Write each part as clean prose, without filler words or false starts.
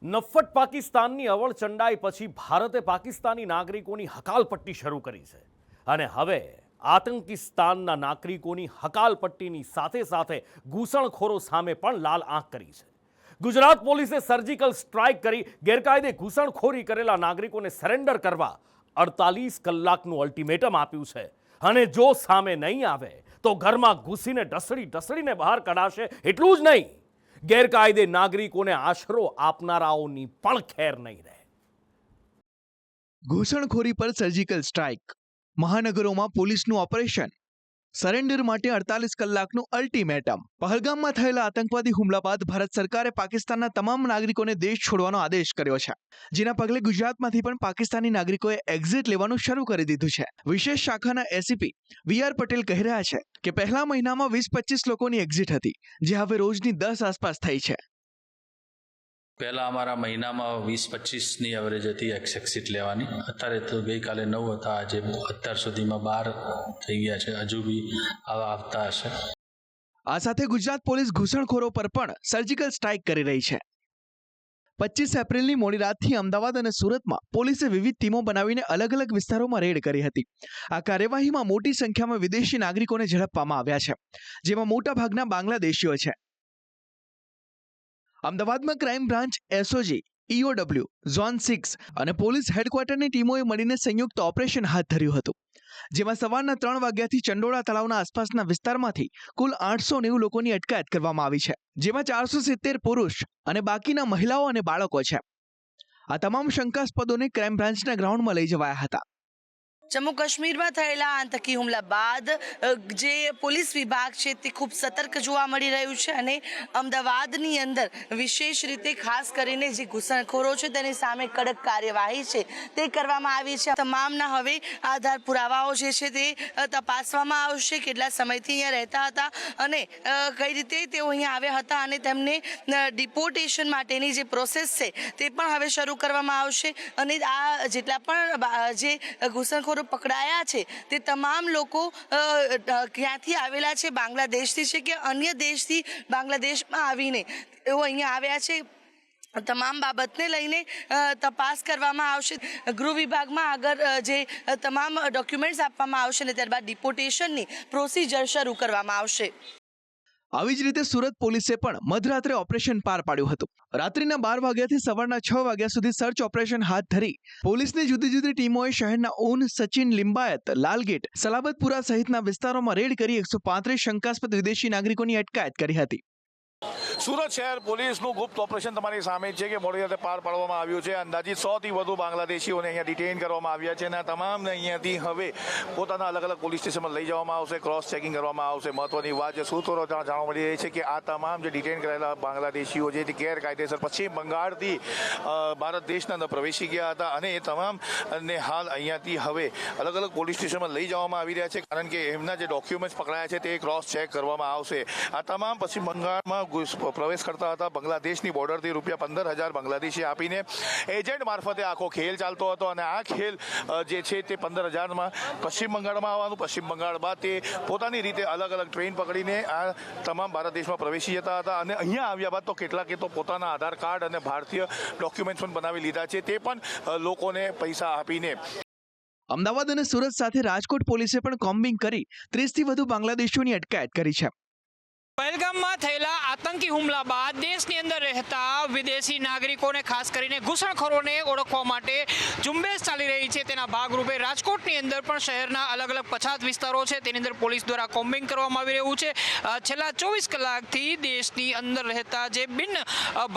નફ્ફટ પાકિસ્તાનની અવળચંડાઈ પછી ભારતે પાકિસ્તાની નાગરિકોની હકાલપટ્ટી શરૂ કરી છે અને હવે આતંકિસ્તાનના નાગરિકોની હકાલપટ્ટીની સાથે સાથે ઘૂસણખોરો સામે પણ લાલ આંખ કરી છે। ગુજરાત પોલીસે સર્જિકલ સ્ટ્રાઇક કરી ગેરકાયદે ઘૂસણખોરી કરેલા નાગરિકોને સરેન્ડર કરવા 48 કલાકનું અલ્ટિમેટમ આપ્યું છે અને જો સામે નહીં આવે તો ઘરમાં ઘૂસીને ઢસડીને બહાર કઢાશે। એટલું જ નહીં, ગેરકાયદે નાગરિકોને આશરો આપનારાઓની પણ ખેર નહીં રહે। ઘૂસણખોરી પર સર્જિકલ સ્ટ્રાઇક, મહાનગરોમાં પોલીસનું ઓપરેશન, સરેન્ડર માટે 48 કલાકનું અલ્ટિમેટમ। પહલગામમાં થયેલા આતંકવાદી હુમલા બાદ ભારત સરકારે પાકિસ્તાનના તમામ નાગરિકોને દેશ છોડવાનો આદેશ કર્યો છે, જેના પગલે ગુજરાતમાંથી પણ પાકિસ્તાની નાગરિકોએ એક્ઝિટ લેવાનું શરૂ કરી દીધું છે। વિશેષ શાખાના એસીપી વી.આર. પટેલ કહી રહ્યા છે કે પહેલા મહિનામાં 20-25 લોકોની એક્ઝિટ હતી, જે હવે રોજની 10 આસપાસ થઈ છે। પહેલાં અમારા મહિનામાં 20-25ની એવરેજ હતી એક્ઝિટ લેવાની, અત્યારે તો ગઈકાલે 9 હતા, આજે અત્યાર સુધીમાં 12 થઈ ગયા છે, હજુ બી આવતા હશે। આ સાથે ગુજરાત પોલીસ ઘૂસણખોરો પર પણ સર્જિકલ સ્ટ્રાઇક કરી રહી છે। 25 એપ્રિલની મોડી રાતથી અમદાવાદ અને સુરતમાં પોલીસે વિવિધ ટીમો બનાવીને અલગ અલગ વિસ્તારોમાં રેડ કરી હતી। આ કાર્યવાહીમાં મોટી સંખ્યામાં વિદેશી નાગરિકોને ઝડપવામાં આવ્યા છે, જેમાં મોટાભાગના બાંગ્લાદેશીઓ છે। અમદાવાદમાં crime branch, SOG, EOW, zone 6 અને પોલીસ હેડક્વાર્ટરની ટીમોએ મળીને સંયુક્ત ઓપરેશન હાથ ધર્યું હતું, જેમાં સવારના 3 વાગ્યાથી ચંડોળા તળાવના આસપાસના વિસ્તારમાંથી કુલ 890 લોકોની અટકાયત કરવામાં આવી છે, જેમાં 470 પુરુષ અને બાકીના મહિલાઓ અને બાળકો છે। આ તમામ શંકાસ્પદોને ક્રાઇમ બ્રાન્ચના ગ્રાઉન્ડમાં લઈ જવાયા હતા। જમ્મુ કાશ્મીરમાં થયેલા આતંકી હુમલા બાદ જે પોલીસ વિભાગ છે તે ખૂબ સતર્ક જોવા મળી રહ્યું છે અને અમદાવાદની અંદર વિશેષ રીતે ખાસ કરીને જે ઘૂસણખોરો છે તેની સામે કડક કાર્યવાહી છે તે કરવામાં આવી છે। તમામના હવે આધાર પુરાવાઓ જે છે તે તપાસવામાં આવશે, કેટલા સમયથી અહીંયા રહેતા હતા અને કઈ રીતે તેઓ અહીંયા આવ્યા હતા અને તેમને ડિપોર્ટેશન માટેની જે પ્રોસેસ છે તે પણ હવે શરૂ કરવામાં આવશે અને આ જેટલા પણ જે ઘૂસણખોરો પકડાયા છે તે તમામ લોકો ક્યાંથી આવેલા છે, બાંગ્લાદેશથી છે કે અન્ય દેશથી બાંગ્લાદેશમાં આવીને તેઓ અહીંયા આવ્યા છે, તમામ બાબતને લઈને તપાસ કરવામાં આવશે। ગૃહ વિભાગમાં આગળ જે તમામ ડોક્યુમેન્ટ્સ આપવામાં આવશે અને ત્યારબાદ ડિપોર્ટેશનની પ્રોસિજર શરૂ કરવામાં આવશે। આવી જ રીતે સુરત પોલીસે પણ મધરાત્રે ઓપરેશન પાર પાડ્યું હતું। રાત્રિના 12 વાગ્યાથી સવારના 6 વાગ્યા સુધી સર્ચ ઓપરેશન હાથ ધરી પોલીસની જુદી જુદી ટીમોએ શહેરના ઊન, સચિન, લિંબાયત, લાલગેટ, સલાબતપુરા સહિતના વિસ્તારોમાં રેડ કરી 135 શંકાસ્પદ વિદેશી નાગરિકોની અટકાયત કરી હતી। સુરત શહેર પોલીસનું ગુપ્ત ઓપરેશન તમારી સામે છે કે મોડી રાતે પાર પાડવામાં આવ્યું છે। અંદાજિત 100થી વધુ બાંગ્લાદેશીઓને અહીંયા ડિટેઇન કરવામાં આવ્યા છે અને આ તમામને અહીંયાથી હવે પોતાના અલગ અલગ પોલીસ સ્ટેશનમાં લઈ જવામાં આવશે, ક્રોસ ચેકિંગ કરવામાં આવશે। મહત્વની વાત છે, સૂત્રો જાણવા મળી રહી છે કે આ તમામ જે ડિટેઇન કરેલા બાંગ્લાદેશીઓ જે ગેરકાયદેસર પશ્ચિમ બંગાળથી ભારત દેશના અંદર પ્રવેશી ગયા હતા અને એ તમામને હાલ અહીંયાથી હવે અલગ અલગ પોલીસ સ્ટેશનમાં લઈ જવામાં આવી રહ્યા છે, કારણ કે એમના જે ડોક્યુમેન્ટ્સ પકડાયા છે તે ક્રોસ ચેક કરવામાં આવશે। આ તમામ પશ્ચિમ બંગાળમાં પ્રવેશ કરતા હતા, બાંગ્લાદેશની બોર્ડરથી ₹15,000 બાંગ્લાદેશી આપીને એજન્ટ મારફતે આખો ખેલ ચાલતો હતો અને આ ખેલ જે છે તે 15,000માં પશ્ચિમ બંગાળમાં આવવાનું, પશ્ચિમ બંગાળ બાદ તે પોતાની રીતે અલગ અલગ ટ્રેન પકડીને આ તમામ ભારત દેશમાં પ્રવેશી જતા હતા અને અહીંયા આવ્યા બાદ તો કેટલાકે તો પોતાના આધાર કાર્ડ અને ભારતીય ડોક્યુમેન્ટ્સ પણ બનાવી લીધા છે, તે પણ લોકોને પૈસા આપીને। અમદાવાદ અને સુરત સાથે રાજકોટ પોલીસે પણ કોમ્બિંગ કરી 30થી વધુ બાંગ્લાદેશીઓની અટકાયત કરી છે। પહેલગામમાં થયેલા આતંકી હુમલા બાદ દેશની અંદર રહેતા વિદેશી નાગરિકોને ખાસ કરીને ઘૂસણખોરોને ઓળખવા માટે ઝુંબેશ ચાલી રહી છે। તેના ભાગરૂપે રાજકોટની અંદર પણ શહેરના અલગ અલગ પછાત વિસ્તારો છે તેની અંદર પોલીસ દ્વારા કોમ્બિંગ કરવામાં આવી રહ્યું છે। છેલ્લા 24 કલાકથી દેશની અંદર રહેતા જે બિન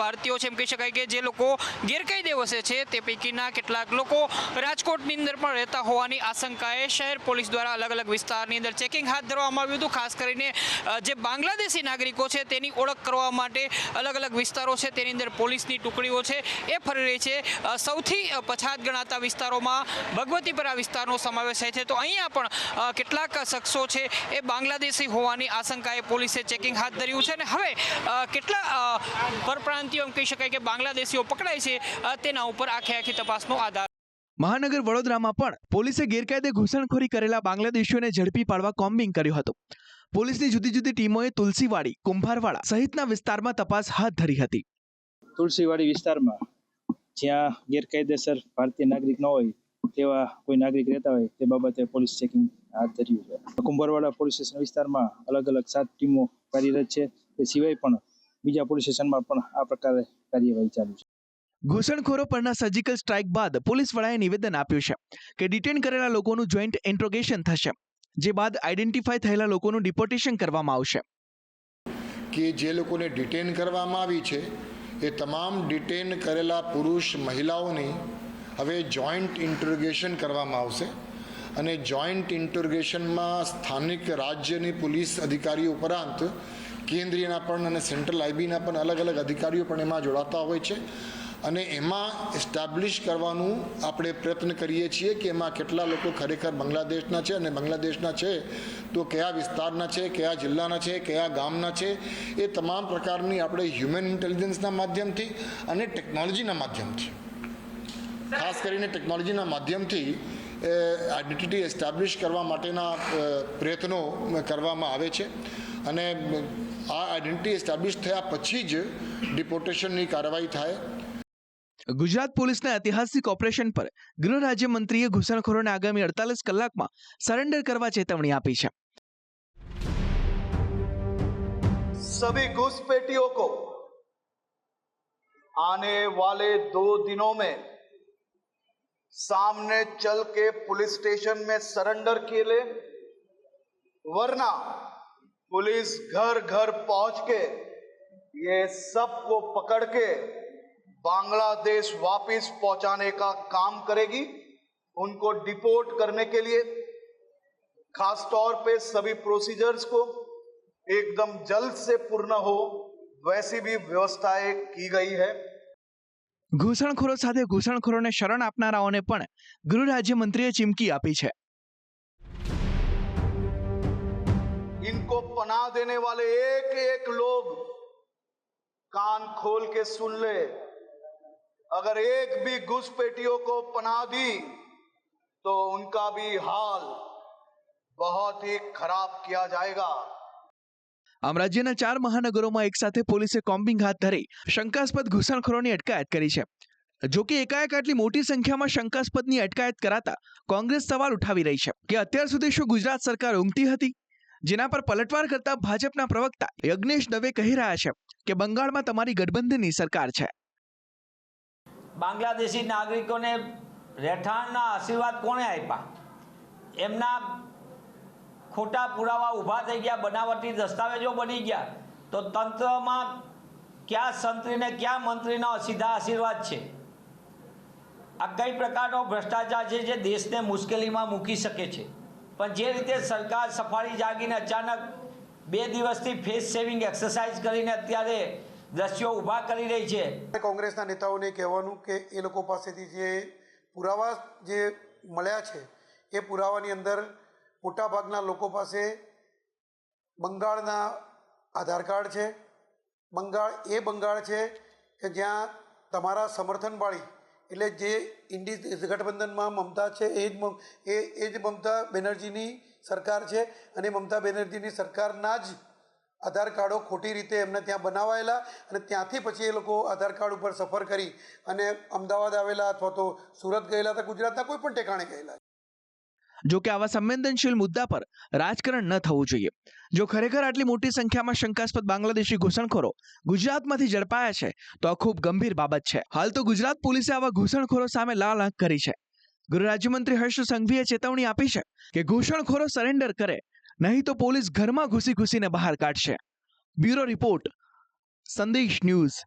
ભારતીયો છે, એમ કહી શકાય કે જે લોકો ગેરકાયદે વસે છે તે પૈકીના કેટલાક લોકો રાજકોટની અંદર પણ રહેતા હોવાની આશંકાએ શહેર પોલીસ દ્વારા અલગ અલગ વિસ્તારની અંદર ચેકિંગ હાથ ધરવામાં આવ્યું હતું। ખાસ કરીને જે બાંગ્લાદેશ નાગરિકો છે તેની ઓળખ કરવા માટે અલગ અલગ વિસ્તારો છે તેની અંદર પોલીસની ટુકડીઓ છે એ ફરી રહી છે। સૌથી પછાત ગણાતા વિસ્તારોમાં ભગવતીપરા વિસ્તારનો સમાવેશ થાય છે, તો અહીંયા પણ કેટલાક શખ્સો છે એ બાંગ્લાદેશી હોવાની આશંકાએ પોલીસે ચેકિંગ હાથ ધર્યું છે અને હવે કેટલા પરપ્રાંતિયો એમ કહી શકાય કે બાંગ્લાદેશીઓ પકડાય છે તેના ઉપર આખી તપાસનો આધાર। મહાનગર વડોદરામાં પણ પોલીસે ગેરકાયદે ઘૂસણખોરી કરેલા બાંગ્લાદેશીઓને ઝડપી પાડવા કોમ્બિંગ કર્યું હતું। પોલીસની જુદી જુદી ટીમોએ તુલસીવાડી, કુંભારવાડા સહિતના વિસ્તારમાં તપાસ હાથ ધરી હતી। તુલસીવાડી વિસ્તારમાં જ્યાં ગેરકાયદેસર ભારતીય નાગરિક ન હોય તેવા કોઈ નાગરિક રહેતા હોય તે બાબતે પોલીસ ચેકિંગ હાથ ધર્યું છે. કુંભારવાડા પોલીસ સ્ટેશન વિસ્તારમાં અલગ અલગ 7 ટીમો કાર્યરત છે. તે સિવાય પણ બીજા પોલીસ સ્ટેશનમાં પણ આ પ્રકારે કાર્યવાહી ચાલુ છે. ઘૂસણખોરો પરના સર્જિકલ સ્ટ્રાઇક બાદ પોલીસ વડાએ નિવેદન આપ્યું છે કે ડિટેન કરેલા લોકોનું જોઈન્ટ ઇન્ટ્રોગેશન થશે, જે બાદ આઈડેન્ટિફાઈ થયેલા લોકોનું ડિપોર્ટેશન કરવામાં આવશે. કે જે લોકોને ડિટેન કરવામાં આવી છે એ તમામ ડિટેન કરેલા પુરુષ મહિલાઓની હવે જોઈન્ટ ઇન્ટ્રોગેશન કરવામાં આવશે અને જોઈન્ટ ઇન્ટ્રોગેશનમાં સ્થાનિક રાજ્યની પોલીસ અધિકારીઓ ઉપરાંત કેન્દ્રીયના પણ અને સેન્ટ્રલ આઈબીના પણ અલગ અલગ અધિકારીઓ પણ એમાં જોડાતા હોય છે અને એમાં એસ્ટાબ્લિશ કરવાનું આપણે પ્રયત્ન કરીએ છીએ કે એમાં કેટલા લોકો ખરેખર બાંગ્લાદેશના છે અને બાંગ્લાદેશના છે તો કયા વિસ્તારના છે, કયા જિલ્લાના છે, કયા ગામના છે, એ તમામ પ્રકારની આપણે હ્યુમન ઇન્ટેલિજન્સના માધ્યમથી અને ટેકનોલોજીના માધ્યમથી, ખાસ કરીને ટેકનોલોજીના માધ્યમથી આઈડેન્ટિટી એસ્ટાબ્લિશ કરવા માટેના પ્રયત્નો કરવામાં આવે છે અને આ આઈડેન્ટિટી એસ્ટાબ્લિશ થયા પછી જ ડિપોર્ટેશનની કાર્યવાહી થાય. ગુજરાત પોલીસના ઐતિહાસિક ઓપરેશન પર ગૃહ રાજ્યમંત્રીએ ઘૂસણખોરોને આગામી 48 કલાકમાં સરેન્ડર કરવા ચેતવણી આપી છે. सभी घुसपैठियों को आने वाले 2 दिनों में सामने चल के पुलिस स्टेशन में सरेंडर किए ले, वरना पुलिस घर घर पहुंच के ये सबको पकड़ के बांग्लादेश वापस पहुंचाने का काम करेगी. उनको डिपोर्ट करने के लिए खास तौर पे सभी प्रोसीजर्स को एकदम जल्द से पूर्ण हो वैसी भी व्यवस्थाएं की गई है. ઘૂસણખોરો સાથે ઘૂસણખોરોને શરણ આપનારાઓને પણ ગૃહ રાજ્યમંત્રીએ ચીમકી આપી છે. इनको पनाह देने वाले एक एक लोग कान खोल के सुन ले. अगर एक भी घुसपैठियों को पनाह दी तो उनका भी हाल बहुत ही खराब किया जाएगा. આમ રાજ્યના 4 મહાનગરોમાં એકસાથે પોલીસે કોમ્બિંગ હાથ ધરી શંકાસ્પદ ઘૂસણખોરોની અટકાયત કરી છે. જો કે એકાએક આટલી મોટી સંખ્યામાં શંકાસ્પદની અટકાયત કરાતા કોંગ્રેસ સવાલ ઉઠાવી રહી છે કે અત્યાર સુધી શું ગુજરાત સરકાર ઊંઘતી હતી? જેના પર પલટવાર કરતા ભાજપના પ્રવક્તા યજ્ઞેશ દવે કહી રહ્યા છે કે બંગાળમાં તમારી ગઠબંધનની સરકાર છે. બાંગ્લાદેશી નાગરિકોને રહેઠાણના આશીર્વાદ કોણે આપ્યા? એમના ખોટા પુરાવા ઊભા થઈ ગયા, બનાવટી દસ્તાવેજો બની ગયા, તો તંત્રમાં ક્યાં સંત્રીને ક્યાં મંત્રીનો સીધા આશીર્વાદ છે? આ કઈ પ્રકારનો ભ્રષ્ટાચાર છે જે દેશને મુશ્કેલીમાં મૂકી શકે છે? પણ જે રીતે સરકાર સફાળી જાગીને અચાનક 2 દિવસથી ફેસ સેવિંગ એક્સરસાઇઝ કરીને અત્યારે દ્રશ્યો ઊભા કરી રહી છે. કોંગ્રેસના નેતાઓને કહેવાનું કે એ લોકો પાસેથી જે પુરાવા જે મળ્યા છે એ પુરાવાની અંદર મોટાભાગના લોકો પાસે બંગાળના આધાર કાર્ડ છે. બંગાળ છે કે જ્યાં તમારા સમર્થનવાળી એટલે જે ઇન્ડી ગઠબંધનમાં મમતા છે એ જ મમતા બેનર્જીની સરકાર છે અને મમતા બેનર્જીની સરકારના જ આધાર કાર્ડો ખોટી રીતે એમને ત્યાં બનાવાયેલા અને ત્યાંથી પછી એ લોકો આધાર કાર્ડ ઉપર સફર કરી અને અમદાવાદ આવેલા અથવા તો સુરત ગયેલા હતા, ગુજરાતના કોઈ પણ ઠેકાણે ગયેલા. જો કે આવા સંવેદનશીલ મુદ્દા પર રાજકારણ ન થવું જોઈએ. જો ખરેખર આટલી મોટી સંખ્યામાં શંકાસ્પદ બાંગ્લાદેશી ઘૂસણખોરો ગુજરાતમાંથી ઝડપાયા છે તો આ ખૂબ ગંભીર બાબત છે. હાલ તો ગુજરાત પોલીસે આવા ઘૂસણખોરો સામે લાલ આંખ કરી છે. ગૃહ રાજ્યમંત્રી હર્ષ સંઘવીએ ચેતવણી આપી છે કે ઘૂસણખોરો સરેન્ડર કરે, નહીં તો પોલીસ ઘરમાં ઘૂસીને બહાર કાઢશે. બ્યુરો રિપોર્ટ, સંદેશ ન્યૂઝ.